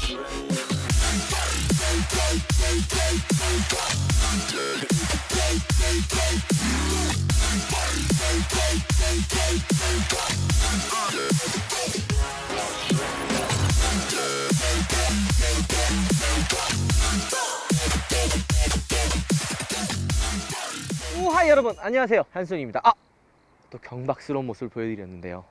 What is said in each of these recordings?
우하 여러분 안녕하세요, 한순입니다. 또 경박스러운 모습을 보여드렸는데요.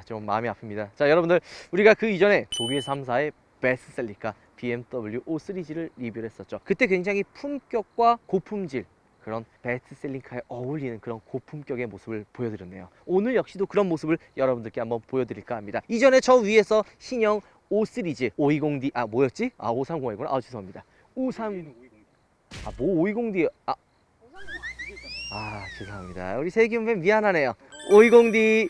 좀 마음이 아픕니다. 자, 여러분들, 우리가 그 이전에 독일 3사의 베스트셀러카 BMW 5 시리즈를 리뷰를 했었죠. 그때 굉장히 품격과 고품질, 그런 베스트셀러카에 어울리는 그런 고품격의 모습을 보여드렸네요. 오늘 역시도 그런 모습을 여러분들께 한번 보여드릴까 합니다. 이전에 저 위에서 신형 5 시리즈 520D 뭐였지? 530이구나. 죄송합니다. 520D 죄송합니다. 우리 세기훈팬 미안하네요. 520D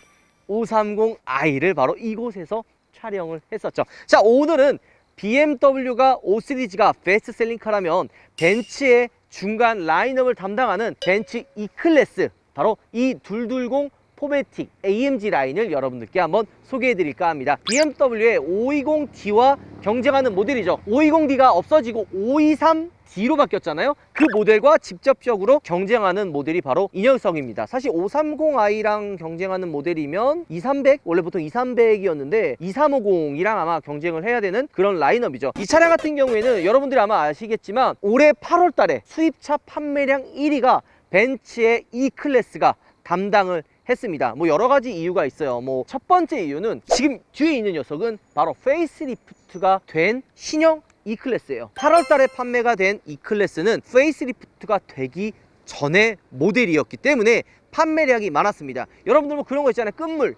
530i를 바로 이곳에서 촬영을 했었죠. 자, 오늘은 BMW가 5 시리즈가 베스트셀링카라면 벤츠의 중간 라인업을 담당하는 벤츠 E클래스, 바로 이 220 포매틱 AMG 라인을 여러분들께 한번 소개해 드릴까 합니다. BMW의 520D와 경쟁하는 모델이죠. 520D가 없어지고 523D로 바뀌었잖아요. 그 모델과 직접적으로 경쟁하는 모델이 바로 이 녀석입니다. 사실 530i랑 경쟁하는 모델이면 2300, 원래 보통 2300이었는데 2350이랑 아마 경쟁을 해야 되는 그런 라인업이죠. 이 차량 같은 경우에는 여러분들이 아마 아시겠지만 올해 8월 달에 수입차 판매량 1위가 벤츠의 E클래스가 담당을 했습니다. 여러 가지 이유가 있어요. 첫 번째 이유는 지금 뒤에 있는 녀석은 바로 페이스리프트가 된 신형 E클래스예요. 8월 달에 판매가 된 E클래스는 페이스리프트가 되기 전의 모델이었기 때문에 판매량이 많았습니다. 여러분들 그런 거 있잖아요. 끝물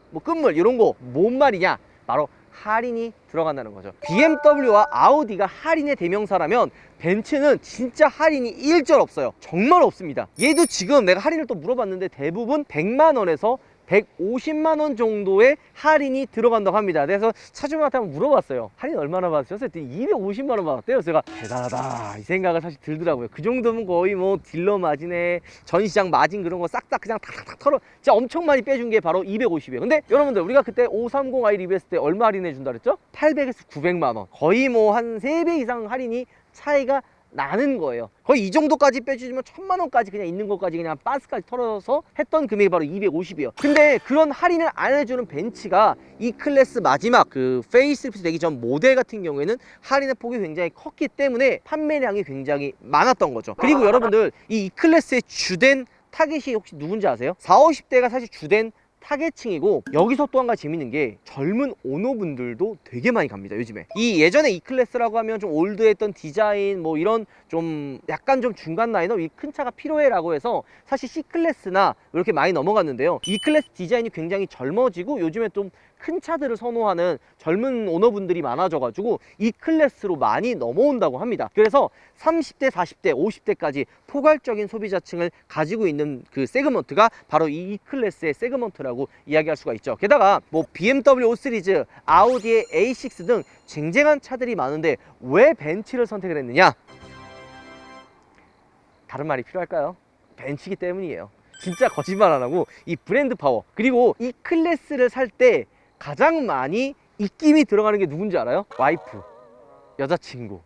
이런 거 뭔 말이냐? 바로 할인이 들어간다는 거죠. BMW와 아우디가 할인의 대명사라면 벤츠는 진짜 할인이 일절 없어요. 정말 없습니다. 얘도 지금 내가 할인을 또 물어봤는데 대부분 100만원에서 150만원 정도의 할인이 들어간다고 합니다. 그래서 차주분한테 한번 물어봤어요. 할인 얼마나 받으셨어요? 그랬더니 250만원 받았대요. 제가 대단하다 이 생각을 사실 들더라고요. 그 정도면 거의 딜러 마진에 전시장 마진 그런 거 싹 다 그냥 탁탁 털어 진짜 엄청 많이 빼준 게 바로 250이에요. 근데 여러분들, 우리가 그때 530i 리뷰했을 때 얼마 할인해 준다 그랬죠? 800에서 900만원, 거의 한 3배 이상 할인이 차이가 나는 거예요. 거의 이 정도까지 빼주면 1000만원까지 그냥 있는 것까지 그냥 바스까지 털어서 했던 금액이 바로 250이에요. 근데 그런 할인을 안 해주는 벤츠가 이 클래스 마지막 그 페이스리프트 되기 전 모델 같은 경우에는 할인의 폭이 굉장히 컸기 때문에 판매량이 굉장히 많았던 거죠. 그리고 여러분들, 이 클래스의 주된 타겟이 혹시 누군지 아세요? 40, 50대가 사실 주된 타겟층이고, 여기서 또 한 가지 재밌는 게 젊은 오너분들도 되게 많이 갑니다. 요즘에 이 예전에 E클래스라고 하면 좀 올드했던 디자인, 이런 좀 약간 좀 중간 라인업, 이 큰 차가 필요해 라고 해서 사실 C클래스나 이렇게 많이 넘어갔는데요. E클래스 디자인이 굉장히 젊어지고 요즘에 좀 큰 차들을 선호하는 젊은 오너분들이 많아져가지고 E클래스로 많이 넘어온다고 합니다. 그래서 30대, 40대, 50대까지 포괄적인 소비자층을 가지고 있는 그 세그먼트가 바로 이 E클래스의 세그먼트라고 이야기할 수가 있죠. 게다가 BMW 5 시리즈, 아우디의 A6 등 쟁쟁한 차들이 많은데 왜 벤츠를 선택을 했느냐? 다른 말이 필요할까요? 벤츠이기 때문이에요. 진짜 거짓말 안 하고 이 브랜드 파워, 그리고 이 클래스를 살 때 가장 많이 입김이 들어가는 게 누군지 알아요? 와이프, 여자친구,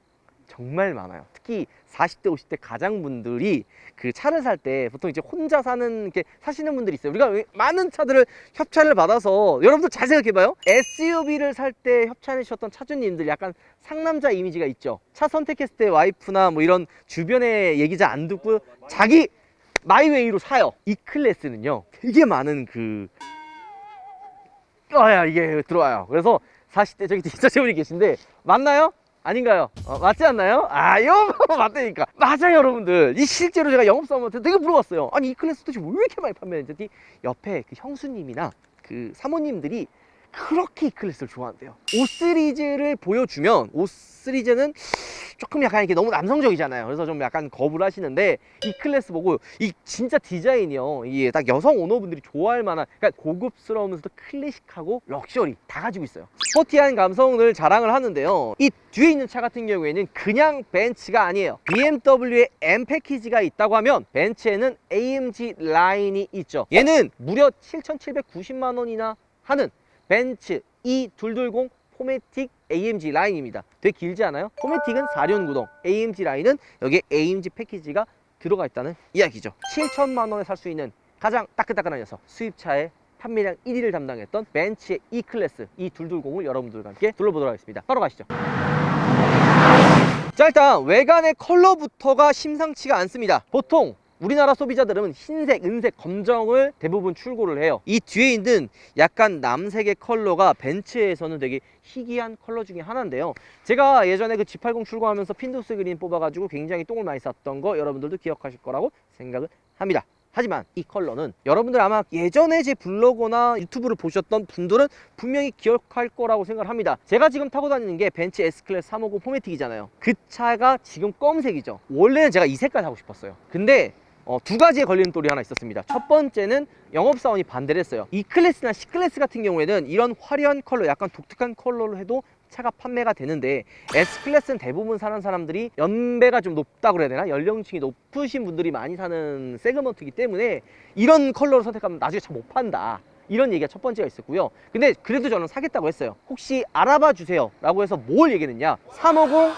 정말 많아요. 특히 40대, 50대 가장분들이 그 차를 살 때 보통 이제 혼자 사시는 분들이 있어요. 우리가 많은 차들을 협찬을 받아서, 여러분들 잘 생각해봐요. SUV를 살 때 협찬해 주셨던 차주님들 약간 상남자 이미지가 있죠. 차 선택했을 때 와이프나 이런 주변의 얘기 잘 안 듣고 자기 마이웨이로 사요. 이 클래스는요 되게 많은 이게 들어와요. 그래서 40대, 저기 디저체분이 계신데 맞나요? 아닌가요? 맞지 않나요? 이거 맞다니까. 맞아요, 여러분들. 이 실제로 제가 영업사원한테 되게 물어봤어요. 아니, 이 클래스 도대체 왜 이렇게 많이 판매했는지. 옆에 그 형수님이나 그 사모님들이 그렇게 이 클래스를 좋아한대요. 5 시리즈를 보여주면, 5 시리즈는 조금 약간 이렇게 너무 남성적이잖아요. 그래서 좀 약간 거부를 하시는데, 이 클래스 보고 이 진짜 디자인이요, 이게 딱 여성 오너분들이 좋아할 만한, 그러니까 고급스러우면서도 클래식하고 럭셔리 다 가지고 있어요. 스포티한 감성을 자랑을 하는데요. 이 뒤에 있는 차 같은 경우에는 그냥 벤츠가 아니에요. BMW의 M 패키지가 있다고 하면 벤츠에는 AMG 라인이 있죠. 얘는 무려 7,790만 원이나 하는 벤츠 E220 포매틱 AMG 라인입니다. 되게 길지 않아요? 포매틱은 4륜 구동, AMG 라인은 여기에 AMG 패키지가 들어가 있다는 이야기죠. 7천만 원에 살 수 있는 가장 따끈따끈한 녀석, 수입차의 판매량 1위를 담당했던 벤츠의 E클래스, 이 220을 여러분들과 함께 둘러보도록 하겠습니다. 바로 가시죠. 자, 일단 외관의 컬러부터가 심상치가 않습니다. 보통 우리나라 소비자들은 흰색, 은색, 검정을 대부분 출고를 해요. 이 뒤에 있는 약간 남색의 컬러가 벤츠에서는 되게 희귀한 컬러 중에 하나인데요. 제가 예전에 그 G80 출고하면서 핀도스 그린 뽑아가지고 굉장히 똥을 많이 쌌던 거 여러분들도 기억하실 거라고 생각을 합니다. 하지만 이 컬러는 여러분들 아마 예전에 제 블로그나 유튜브를 보셨던 분들은 분명히 기억할 거라고 생각을 합니다. 제가 지금 타고 다니는 게 벤츠 S클래스 350 포매틱이잖아요. 그 차가 지금 검은색이죠. 원래는 제가 이 색깔 사고 싶었어요. 근데 두 가지의 걸림돌이 하나 있었습니다. 첫 번째는 영업사원이 반대를 했어요. E클래스나 C클래스 같은 경우에는 이런 화려한 컬러, 약간 독특한 컬러를 해도 차가 판매가 되는데 S클래스는 대부분 사는 사람들이 연배가 좀 높다고 그래야 되나? 연령층이 높으신 분들이 많이 사는 세그먼트이기 때문에 이런 컬러를 선택하면 나중에 차 못 판다, 이런 얘기가 첫 번째가 있었고요. 근데 그래도 저는 사겠다고 했어요. 혹시 알아봐 주세요 라고 해서 뭘 얘기했느냐, 350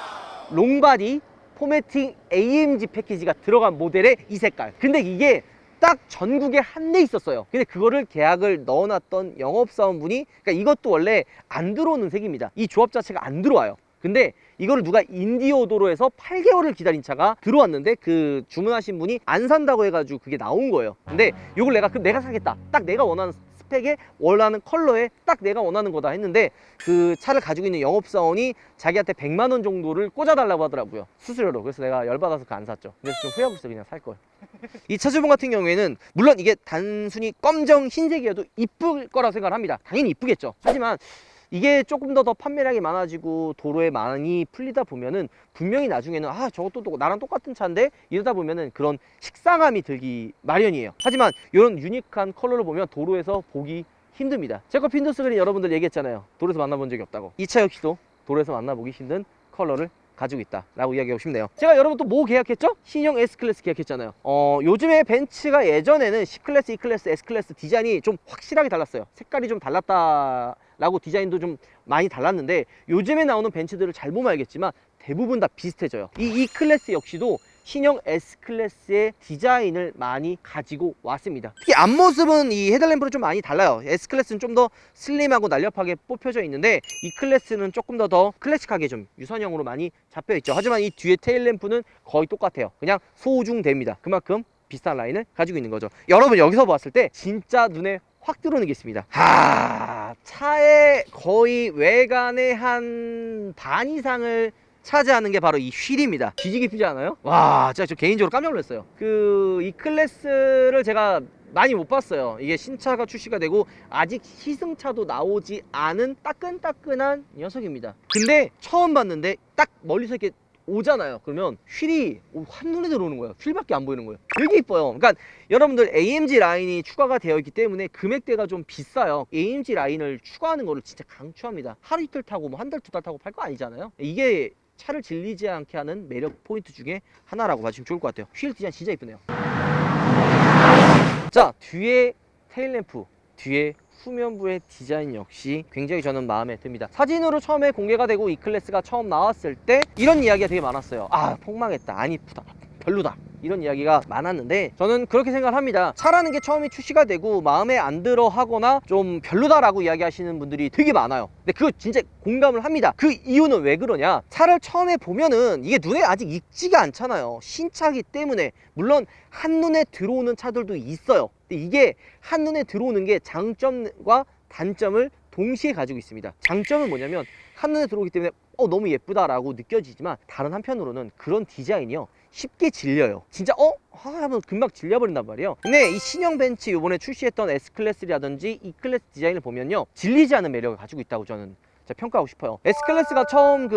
롱바디 포매틱 AMG 패키지가 들어간 모델의 이 색깔. 근데 이게 딱 전국에 한 대 있었어요. 근데 그거를 계약을 넣어놨던 영업사원분이, 그러니까 이것도 원래 안 들어오는 색입니다. 이 조합 자체가 안 들어와요. 근데 이거를 누가 인디오도로 해서 8개월을 기다린 차가 들어왔는데 그 주문하신 분이 안 산다고 해가지고 그게 나온 거예요. 근데 이걸 그럼 내가 사겠다, 딱 내가 원하는 스펙에 원하는 컬러에 딱 내가 원하는 거다 했는데, 그 차를 가지고 있는 영업사원이 자기한테 100만 원 정도를 꽂아달라고 하더라고요, 수수료로. 그래서 내가 열받아서 그거 안 샀죠. 그래서 좀 후회하고 있어. 그냥 살 걸. 이 차주분 같은 경우에는 물론 이게 단순히 검정 흰색이어도 이쁠 거라고 생각을 합니다. 당연히 이쁘겠죠. 하지만 이게 조금 더 판매량이 많아지고 도로에 많이 풀리다 보면은 분명히 나중에는 저것도 나랑 똑같은 차인데, 이러다 보면은 그런 식상함이 들기 마련이에요. 하지만 이런 유니크한 컬러를 보면 도로에서 보기 힘듭니다. 제거 핀도스 그린 여러분들 얘기했잖아요. 도로에서 만나본 적이 없다고. 이 차 역시도 도로에서 만나보기 힘든 컬러를 가지고 있다 라고 이야기하고 싶네요. 제가 여러분 또 뭐 계약했죠? 신형 S클래스 계약했잖아요. 요즘에 벤츠가 예전에는 C클래스, E클래스, S클래스 디자인이 좀 확실하게 달랐어요. 색깔이 좀 달랐다 라고, 디자인도 좀 많이 달랐는데 요즘에 나오는 벤츠들을 잘 보면 알겠지만 대부분 다 비슷해져요. 이 E클래스 역시도 신형 S클래스의 디자인을 많이 가지고 왔습니다. 특히 앞모습은 이 헤드램프는 좀 많이 달라요. S클래스는 좀 더 슬림하고 날렵하게 뽑혀져 있는데 E클래스는 조금 더 클래식하게 좀 유선형으로 많이 잡혀 있죠. 하지만 이 뒤에 테일램프는 거의 똑같아요. 그냥 소중됩니다. 그만큼 비슷한 라인을 가지고 있는 거죠. 여러분 여기서 봤을 때 진짜 눈에 확 들어오는 게 있습니다. 차의 거의 외관의 한 반 이상을 차지하는 게 바로 이 휠입니다. 뒤지기 피지 않아요? 와, 진짜 저 개인적으로 깜짝 놀랐어요. 이 클래스를 제가 많이 못 봤어요. 이게 신차가 출시가 되고 아직 시승차도 나오지 않은 따끈따끈한 녀석입니다. 근데 처음 봤는데 딱 멀리서 이렇게 오잖아요. 그러면 휠이 한눈에 들어오는 거예요. 휠밖에 안 보이는 거예요. 되게 이뻐요. 그러니까 여러분들 AMG 라인이 추가가 되어 있기 때문에 금액대가 좀 비싸요. AMG 라인을 추가하는 거를 진짜 강추합니다. 하루 이틀 타고 뭐 한 달, 두 달 타고 팔 거 아니잖아요. 이게 차를 질리지 않게 하는 매력 포인트 중에 하나라고 봐주시면 좋을 것 같아요. 휠 디자인 진짜 이쁘네요. 자, 뒤에 테일램프, 뒤에 후면부의 디자인 역시 굉장히 저는 마음에 듭니다. 사진으로 처음에 공개가 되고 E클래스가 처음 나왔을 때 이런 이야기가 되게 많았어요. 폭망했다, 안 이쁘다, 별로다, 이런 이야기가 많았는데 저는 그렇게 생각을 합니다. 차라는 게 처음에 출시가 되고 마음에 안 들어 하거나 좀 별로다라고 이야기하시는 분들이 되게 많아요. 근데 그거 진짜 공감을 합니다. 그 이유는 왜 그러냐, 차를 처음에 보면은 이게 눈에 아직 익지가 않잖아요. 신차기 때문에. 물론 한눈에 들어오는 차들도 있어요. 근데 이게 한눈에 들어오는 게 장점과 단점을 동시에 가지고 있습니다. 장점은 뭐냐면 한눈에 들어오기 때문에 너무 예쁘다라고 느껴지지만, 다른 한편으로는 그런 디자인이요 쉽게 질려요. 진짜 하면 금방 질려버린단 말이에요. 근데 이 신형 벤츠 이번에 출시했던 S클래스라든지 E클래스 디자인을 보면요 질리지 않은 매력을 가지고 있다고 저는 평가하고 싶어요. S클래스가 처음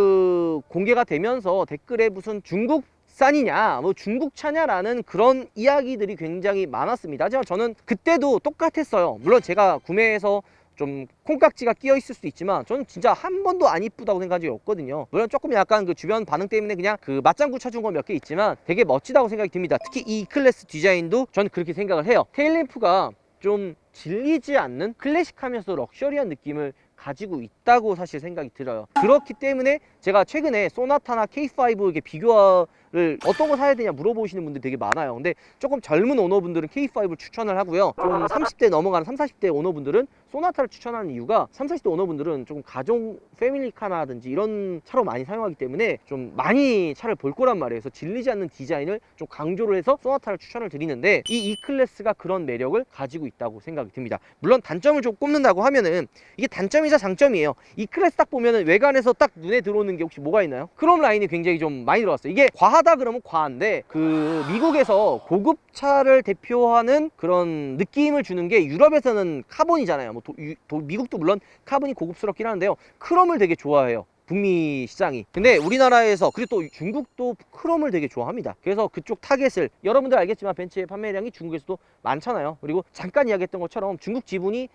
공개가 되면서 댓글에 무슨 중국산이냐, 뭐 중국차냐라는 그런 이야기들이 굉장히 많았습니다. 하지만 저는 그때도 똑같았어요. 물론 제가 구매해서 좀 콩깍지가 끼어 있을 수도 있지만 저는 진짜 한 번도 안 이쁘다고 생각한 적이 없거든요. 물론 조금 약간 그 주변 반응 때문에 그냥 그 맞장구 쳐준 거 몇 개 있지만 되게 멋지다고 생각이 듭니다. 특히 이 E클래스 디자인도 저는 그렇게 생각을 해요. 테일램프가 좀 질리지 않는 클래식하면서 럭셔리한 느낌을 가지고 있다고 사실 생각이 들어요. 그렇기 때문에 제가 최근에 소나타나 K5 이렇게 비교를 어떤 거 사야 되냐 물어보시는 분들이 되게 많아요. 근데 조금 젊은 오너분들은 K5를 추천을 하고요. 좀 30대 넘어가는 30, 40대 오너분들은 소나타를 추천하는 이유가 30, 40대 오너분들은 조금 가족 패밀리카라든지 이런 차로 많이 사용하기 때문에 좀 많이 차를 볼 거란 말이에요. 그래서 질리지 않는 디자인을 좀 강조를 해서 소나타를 추천을 드리는데 이 E클래스가 그런 매력을 가지고 있다고 생각이 듭니다. 물론 단점을 좀 꼽는다고 하면은 이게 단점이자 장점이에요. E클래스 딱 보면은 외관에서 딱 눈에 들어오는 게 혹시 뭐가 있나요? 크롬 라인이 굉장히 좀 많이 들어갔어요. 이게 과하다 그러면 과한데 그 미국에서 고급차를 대표하는 그런 느낌을 주는 게 유럽에서는 카본이잖아요. 뭐 미국도 물론 카본이 고급스럽긴 하는데요. 크롬을 되게 좋아해요. 북미 시장이. 근데 우리나라에서 그리고 또 중국도 크롬을 되게 좋아합니다. 그래서 그쪽 타겟을 여러분들 알겠지만 벤츠의 판매량이 중국에서도 많잖아요. 그리고 잠깐 이야기했던 것처럼 중국 지분이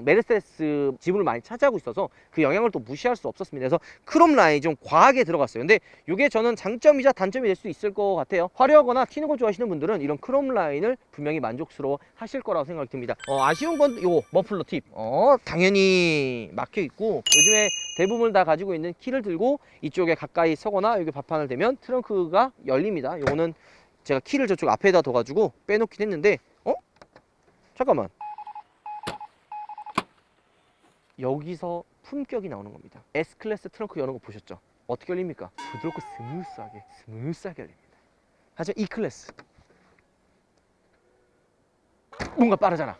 메르세데스 지분을 많이 차지하고 있어서 그 영향을 또 무시할 수 없었습니다. 그래서 크롬 라인이 좀 과하게 들어갔어요. 근데 이게 저는 장점이자 단점이 될 수 있을 것 같아요. 화려하거나 튀는 거 좋아하시는 분들은 이런 크롬 라인을 분명히 만족스러워 하실 거라고 생각이 듭니다. 아쉬운 건 요 머플러 팁. 당연히 막혀 있고 요즘에 대부분 다 가지고 있는 키를 들고 이쪽에 가까이 서거나 여기 발판을 대면 트렁크가 열립니다. 요거는 제가 키를 저쪽 앞에다 둬가지고 빼놓긴 했는데 잠깐만. 여기서 품격이 나오는 겁니다. S클래스 트렁크 여는 거 보셨죠? 어떻게 열립니까? 부드럽고 스무스하게 열립니다. 하지만 E클래스 뭔가 빠르잖아.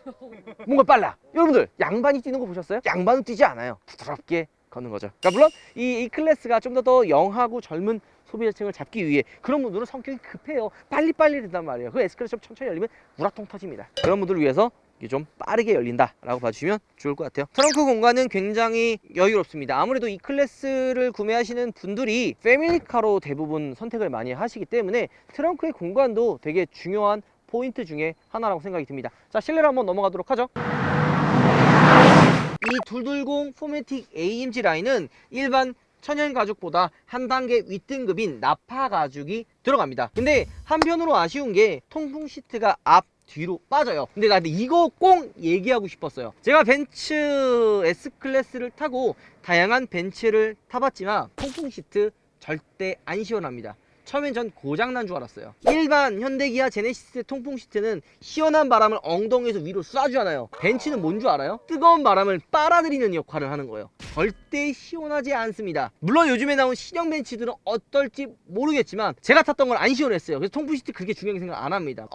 뭔가 빨라. 여러분들 양반이 뛰는 거 보셨어요? 양반은 뛰지 않아요. 부드럽게 걷는 거죠. 그러니까 물론 이 E클래스가 좀 더 영하고 젊은 소비자층을 잡기 위해 그런 분들은 성격이 급해요. 빨리빨리 된단 말이에요. 그 S클래스 좀 천천히 열리면 우라통 터집니다. 그런 분들을 위해서 이게 좀 빠르게 열린다 라고 봐주시면 좋을 것 같아요. 트렁크 공간은 굉장히 여유롭습니다. 아무래도 이 클래스를 구매하시는 분들이 패밀리카로 대부분 선택을 많이 하시기 때문에 트렁크의 공간도 되게 중요한 포인트 중에 하나라고 생각이 듭니다. 자, 실내로 한번 넘어가도록 하죠. 이 220 포매틱 AMG 라인은 일반 천연 가죽보다 한 단계 윗등급인 나파 가죽이 들어갑니다. 근데 한편으로 아쉬운 게 통풍 시트가 앞 뒤로 빠져요. 근데 나 이거 꼭 얘기하고 싶었어요. 제가 벤츠 S클래스를 타고 다양한 벤츠를 타봤지만 통풍 시트 절대 안 시원합니다. 처음엔 전 고장난 줄 알았어요. 일반 현대기아 제네시스 통풍 시트는 시원한 바람을 엉덩이에서 위로 쏴주잖아요. 벤츠는 뭔 줄 알아요? 뜨거운 바람을 빨아들이는 역할을 하는 거예요. 절대 시원하지 않습니다. 물론 요즘에 나온 신형 벤츠들은 어떨지 모르겠지만 제가 탔던 건 안 시원했어요. 그래서 통풍 시트 그렇게 중요하게 생각 안 합니다.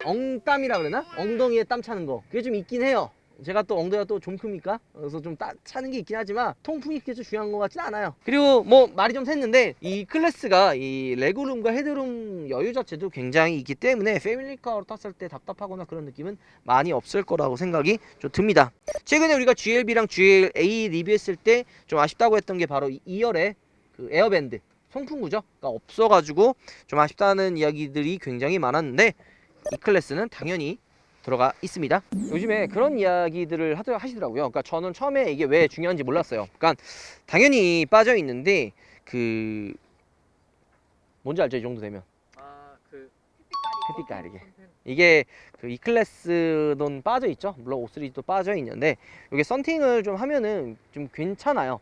엉땀이라 그러나? 엉덩이에 땀 차는 거 그게 좀 있긴 해요. 제가 또 엉덩이가 또 좀 큽니까? 그래서 좀 차는 게 있긴 하지만 통풍이 그렇게 중요한 것 같진 않아요. 그리고 뭐 말이 좀 샜는데 이 클래스가 이 레그룸과 헤드룸 여유 자체도 굉장히 있기 때문에 패밀리카로 탔을 때 답답하거나 그런 느낌은 많이 없을 거라고 생각이 좀 듭니다. 최근에 우리가 GLB랑 GLA 리뷰했을 때 좀 아쉽다고 했던 게 바로 2열의 그 에어밴드 송풍구조가 없어가지고 좀 아쉽다는 이야기들이 굉장히 많았는데 이 클래스는 당연히 들어가 있습니다. 요즘에 그런 이야기들을 하시더라고요. 그러니까 저는 처음에 이게 왜 중요한지 몰랐어요. 그러니까 당연히 빠져 있는데 그 뭔지 알죠? 이 정도 되면 햇빛 가리개. 이게 그 E클래스는 빠져 있죠. 물론 O3도 빠져 있는데 이게 썬팅을 좀 하면은 좀 괜찮아요.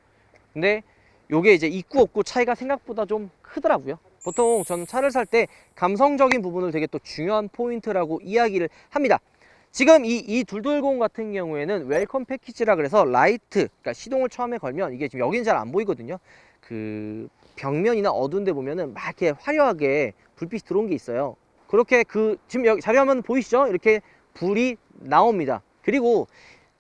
근데 요게 이제 있고 없고 차이가 생각보다 좀 크더라고요. 보통 저는 차를 살 때 감성적인 부분을 되게 또 중요한 포인트라고 이야기를 합니다. 지금 이 220 같은 경우에는 웰컴 패키지라 그래서 라이트, 그러니까 시동을 처음에 걸면 이게 지금 여기는 잘 안 보이거든요. 그 벽면이나 어두운 데 보면은 막 이렇게 화려하게 불빛이 들어온 게 있어요. 그렇게 지금 여기 자료화면 보이시죠? 이렇게 불이 나옵니다. 그리고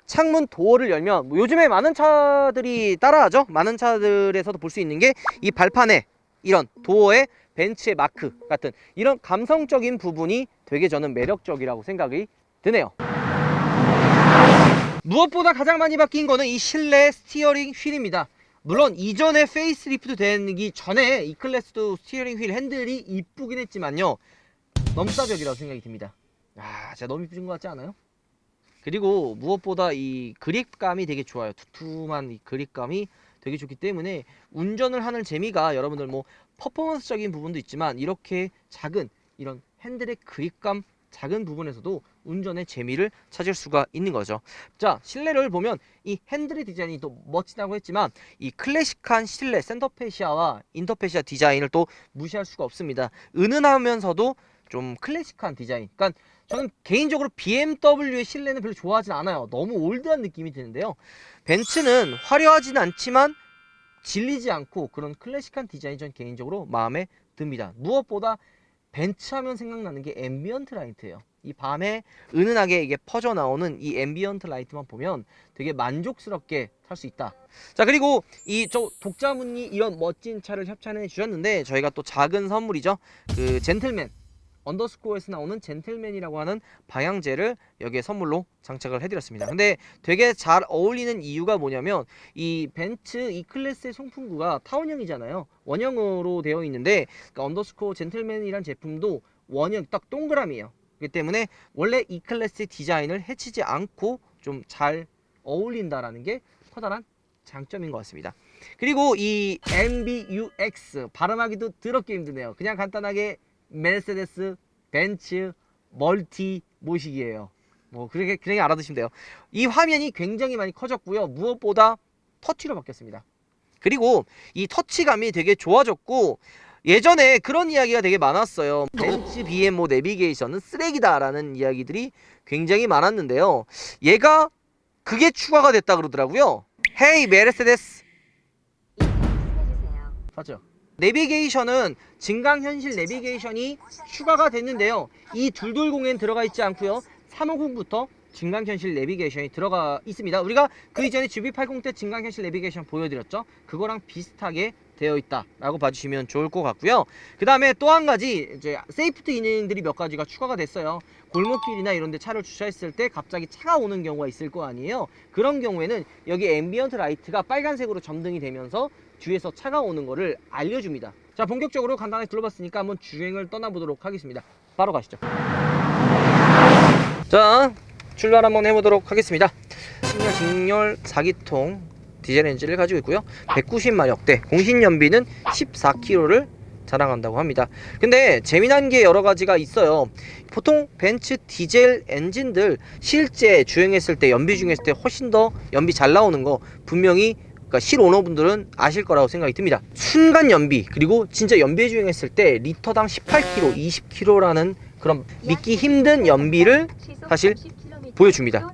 창문 도어를 열면 뭐 요즘에 많은 차들이 따라하죠. 많은 차들에서도 볼 수 있는 게 이 발판에 이런 도어에 벤츠의 마크 같은 이런 감성적인 부분이 되게 저는 매력적이라고 생각이 드네요. 무엇보다 가장 많이 바뀐 거는 이 실내 스티어링 휠입니다. 물론 이전에 페이스리프트 되기 전에 이 클래스도 스티어링 휠 핸들이 이쁘긴 했지만요, 넘사벽이라고 생각이 듭니다. 진짜 너무 이쁘신 것 같지 않아요? 그리고 무엇보다 이 그립감이 되게 좋아요. 두툼한 이 그립감이 되게 좋기 때문에 운전을 하는 재미가 여러분들 뭐 퍼포먼스적인 부분도 있지만 이렇게 작은 이런 핸들의 그립감 작은 부분에서도 운전의 재미를 찾을 수가 있는 거죠. 자, 실내를 보면 이 핸들의 디자인이 또 멋지다고 했지만 이 클래식한 실내 센터페시아와 인터페시아 디자인을 또 무시할 수가 없습니다. 은은하면서도 좀 클래식한 디자인. 그러니까 저는 개인적으로 BMW의 실내는 별로 좋아하진 않아요. 너무 올드한 느낌이 드는데요. 벤츠는 화려하진 않지만 질리지 않고 그런 클래식한 디자인이 전 개인적으로 마음에 듭니다. 무엇보다 벤츠 하면 생각나는 게 앰비언트 라이트예요. 이 밤에 은은하게 이게 퍼져 나오는 이 앰비언트 라이트만 보면 되게 만족스럽게 탈 수 있다. 자, 그리고 이 독자분이 이런 멋진 차를 협찬해 주셨는데 저희가 또 작은 선물이죠. 그 젠틀맨 언더스코어에서 나오는 젠틀맨이라고 하는 방향제를 여기에 선물로 장착을 해드렸습니다. 근데 되게 잘 어울리는 이유가 뭐냐면 이 벤츠 E클래스의 송풍구가 타원형이잖아요. 원형으로 되어 있는데 그러니까 언더스코어 젠틀맨이란 제품도 원형 딱 동그라미예요. 그렇기 때문에 원래 E클래스의 디자인을 해치지 않고 좀 잘 어울린다라는 게 커다란 장점인 것 같습니다. 그리고 이 MBUX 발음하기도 더럽게 힘드네요. 그냥 간단하게 메르세데스 벤츠 멀티 모식이에요. 뭐 그렇게 알아두시면 돼요. 이 화면이 굉장히 많이 커졌고요. 무엇보다 터치로 바뀌었습니다. 그리고 이 터치감이 되게 좋아졌고 예전에 그런 이야기가 되게 많았어요. 벤츠 BM 뭐 내비게이션은 쓰레기다라는 이야기들이 굉장히 많았는데요. 얘가 그게 추가가 됐다 그러더라고요. 헤이 메르세데스 맞죠? 내비게이션은 증강현실 내비게이션이 추가가 됐는데요. 이 220에는 들어가 있지 않고요. 350부터 증강현실 내비게이션이 들어가 있습니다. 우리가 그 이전에 GB80 때 증강현실 내비게이션 보여드렸죠. 그거랑 비슷하게 되어 있다 라고 봐주시면 좋을 것 같고요. 그 다음에 또 한 가지 이제 세이프티 기능들이 몇 가지가 추가가 됐어요. 골목길이나 이런 데 차를 주차했을 때 갑자기 차가 오는 경우가 있을 거 아니에요. 그런 경우에는 여기 앰비언트 라이트가 빨간색으로 점등이 되면서 뒤에서 차가 오는 거를 알려줍니다. 자, 본격적으로 간단하게 둘러봤으니까 한번 주행을 떠나보도록 하겠습니다. 바로 가시죠. 자, 출발 한번 해보도록 하겠습니다. 신열 직렬 4기통 디젤 엔진을 가지고 있고요. 190마력대, 공신 연비는 14km를 자랑한다고 합니다. 근데 재미난 게 여러 가지가 있어요. 보통 벤츠 디젤 엔진들 실제 주행했을 때 연비 중했을 때 훨씬 더 연비 잘 나오는 거 분명히 그러니까 실오너분들은 아실 거라고 생각이 듭니다. 순간 연비 그리고 진짜 연비 주행했을 때 리터당 18km, 20km라는 그런 믿기 힘든 연비를 사실 보여줍니다.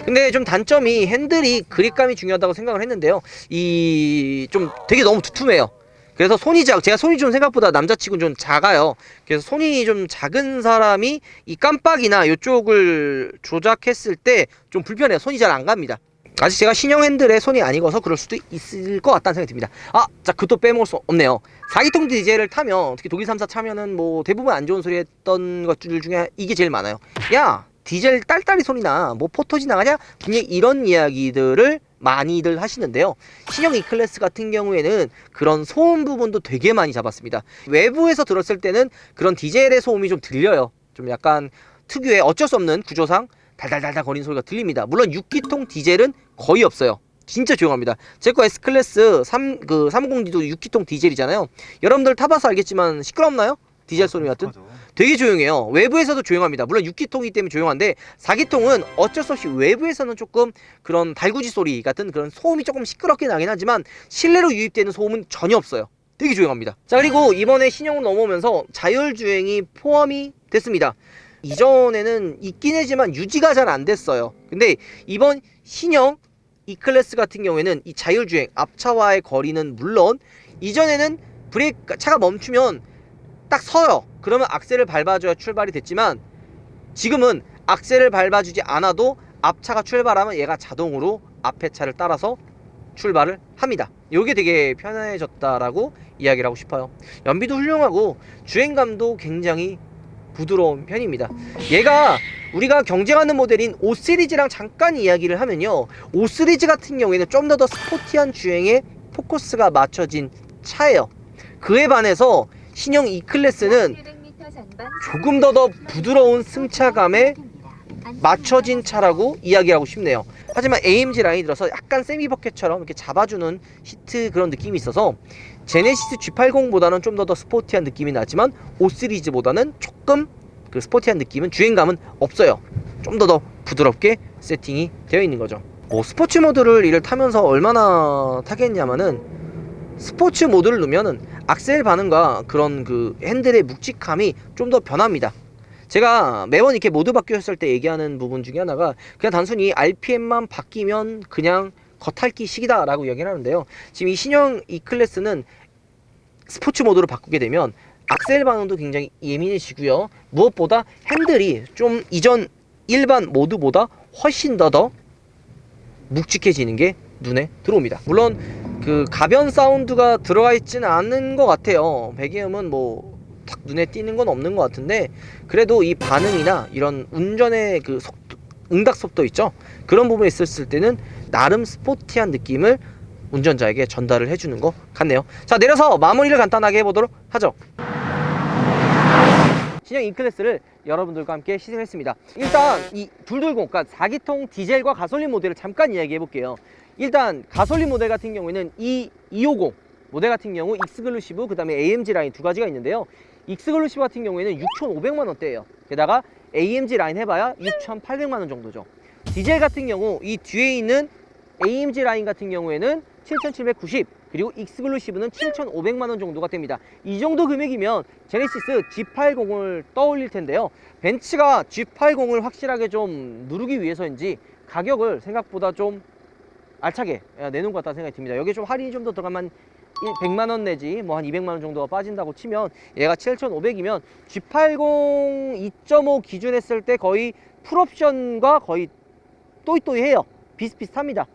근데 좀 단점이 핸들이 그립감이 중요하다고 생각을 했는데요. 이 좀 되게 너무 두툼해요. 그래서 제가 손이 좀 생각보다 남자치고는 좀 작아요. 그래서 손이 좀 작은 사람이 이 깜빡이나 이쪽을 조작했을 때 좀 불편해요. 손이 잘 안 갑니다. 아직 제가 신형 핸들에 손이 안 익어서 그럴 수도 있을 것 같다는 생각이 듭니다. 아, 자, 그것도 빼먹을 수 없네요. 4기통 디젤을 타면, 특히 독일 3사 차면은 뭐 대부분 안 좋은 소리 했던 것들 중에 이게 제일 많아요. 야, 디젤 딸딸이 소리 나. 뭐 포토지 나가냐? 분명히 이런 이야기들을 많이들 하시는데요. 신형 E클래스 같은 경우에는 그런 소음 부분도 되게 많이 잡았습니다. 외부에서 들었을 때는 그런 디젤의 소음이 좀 들려요. 좀 약간 특유의 어쩔 수 없는 구조상 달달달달 거리는 소리가 들립니다. 물론 6기통 디젤은 거의 없어요. 진짜 조용합니다. 제거 S클래스 350D도 6기통 디젤이잖아요. 여러분들 타봐서 알겠지만 시끄럽나요? 디젤 소리 같은? 되게 조용해요. 외부에서도 조용합니다. 물론 6기통이기 때문에 조용한데 4기통은 어쩔 수 없이 외부에서는 조금 그런 달구지 소리 같은 그런 소음이 조금 시끄럽게 나긴 하지만 실내로 유입되는 소음은 전혀 없어요. 되게 조용합니다. 자, 그리고 이번에 신형으로 넘어오면서 자율주행이 포함이 됐습니다. 이전에는 있긴 했지만 유지가 잘 안 됐어요. 근데 이번 신형 E클래스 같은 경우에는 이 자율주행 앞차와의 거리는 물론 이전에는 차가 멈추면 딱 서요. 그러면 악셀을 밟아줘야 출발이 됐지만 지금은 악셀을 밟아주지 않아도 앞차가 출발하면 얘가 자동으로 앞에 차를 따라서 출발을 합니다. 이게 되게 편해졌다라고 이야기를 하고 싶어요. 연비도 훌륭하고 주행감도 굉장히 부드러운 편입니다. 얘가 우리가 경쟁하는 모델인 5 시리즈랑 잠깐 이야기를 하면요, 5 시리즈 같은 경우에는 좀 더 스포티한 주행에 포커스가 맞춰진 차예요. 그에 반해서 신형 E클래스는 조금 더 부드러운 승차감에 맞춰진 차라고 이야기하고 싶네요. 하지만 AMG 라인이 들어서 약간 세미버켓처럼 이렇게 잡아주는 시트 그런 느낌이 있어서 제네시스 G80보다는 좀 더 스포티한 느낌이 나지만 5 시리즈보다는 조금 그 스포티한 느낌은, 주행감은 없어요. 좀 더 부드럽게 세팅이 되어 있는 거죠. 스포츠 모드를 이를 타면서 얼마나 타겠냐면은, 스포츠 모드를 누면은 악셀 반응과 그런 그 핸들의 묵직함이 좀 더 변합니다. 제가 매번 이렇게 모드 바뀌었을 때 얘기하는 부분 중에 하나가 그냥 단순히 RPM만 바뀌면 그냥 겉핥기 식이다 라고 이야기를 하는데요. 지금 이 신형 E클래스는 스포츠 모드로 바꾸게 되면 악셀 반응도 굉장히 예민해지고요. 무엇보다 핸들이 좀 이전 일반 모드보다 훨씬 더 묵직해지는 게 눈에 들어옵니다. 물론 그 가변 사운드가 들어가 있지는 않은 것 같아요. 배기음은 뭐 딱 눈에 띄는 건 없는 것 같은데, 그래도 이 반응이나 이런 운전의 그 속도, 응답 속도 있죠, 그런 부분에 있었을 때는 나름 스포티한 느낌을 운전자에게 전달을 해주는 것 같네요. 자, 내려서 마무리를 간단하게 해보도록 하죠. 신형 E클래스를 여러분들과 함께 시승했습니다. 일단 이 둘둘공, 그러니까 4기통 디젤과 가솔린 모델을 잠깐 이야기해 볼게요. 일단 가솔린 모델 같은 경우에는 이 250 모델 같은 경우 익스클루시브, 그 다음에 AMG 라인 두 가지가 있는데요. 익스클루시브 같은 경우에는 6,500만원대예요. 게다가 AMG 라인 해봐야 6,800만원 정도죠. 디젤 같은 경우 이 뒤에 있는 AMG 라인 같은 경우에는 7,790, 그리고 익스클루시브는 7,500만원 정도가 됩니다. 이 정도 금액이면 제네시스 G80을 떠올릴 텐데요. 벤츠가 G80을 확실하게 좀 누르기 위해서인지 가격을 생각보다 좀 알차게 내놓은 것 같다는 생각이 듭니다. 여기에 좀 할인이 좀 더 들어가면 100만원 내지 뭐 한 200만원 정도가 빠진다고 치면, 얘가 7,500이면 G80 2.5 기준 했을 때 거의 풀옵션과 거의 또이또이해요. 비슷비슷합니다.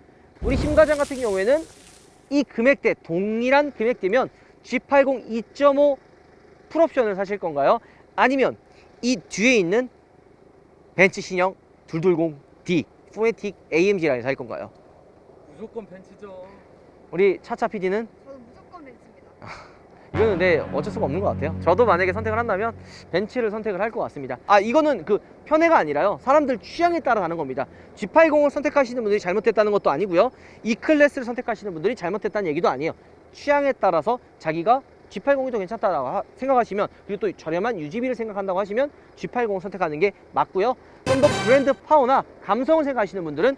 우리 심과장 같은 경우에는 이 금액대, 동일한 금액대면 G80 2.5 풀옵션을 사실 건가요? 아니면 이 뒤에 있는 벤츠 신형 220D 포에틱 AMG 라인 살 건가요? 무조건 벤츠죠. 우리 차차 PD는? 저는 무조건 벤츠입니다. 이거는 네, 어쩔 수가 없는 것 같아요. 저도 만약에 선택을 한다면 벤츠를 선택을 할 것 같습니다. 이거는 그 편애가 아니라요, 사람들 취향에 따라 가는 겁니다. G80을 선택하시는 분들이 잘못했다는 것도 아니고요, E클래스를 선택하시는 분들이 잘못했다는 얘기도 아니에요. 취향에 따라서 자기가 G80이 더 괜찮다라고 생각하시면, 그리고 또 저렴한 유지비를 생각한다고 하시면 G80을 선택하는 게 맞고요. 좀 더 브랜드 파워나 감성을 생각하시는 분들은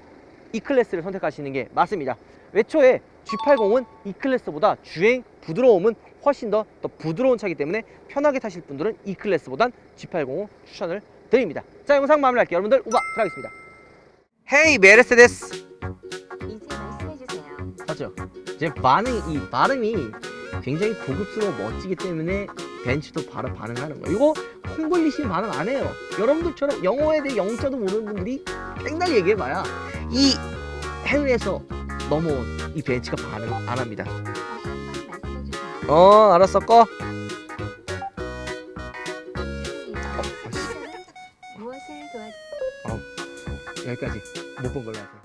E클래스를 선택하시는 게 맞습니다. 애초에 G80은 E클래스보다 주행 부드러움은 훨씬 더 부드러운 차이기 때문에 편하게 타실 분들은 E클래스보단 G80을 추천을 드립니다. 자, 영상 마무리할게요. 여러분들 우바 들어가겠습니다. 헤이 메르세데스. 이제 말씀해주세요. 맞죠? 제 이 발음이 굉장히 고급스러워 멋지기 때문에 벤츠도 바로 반응하는 거예요. 이거 콩글리시 반응 안 해요. 여러분들처럼 영어에 대해 영자도 모르는 분들이 땡달 얘기해봐야 이 해외에서 넘어온 이 벤츠가 반응 안 합니다. 다시 한번 말씀해주세요. 알았어, 꺼. 무엇을 도와? 여기까지 못 본 걸로 하세요.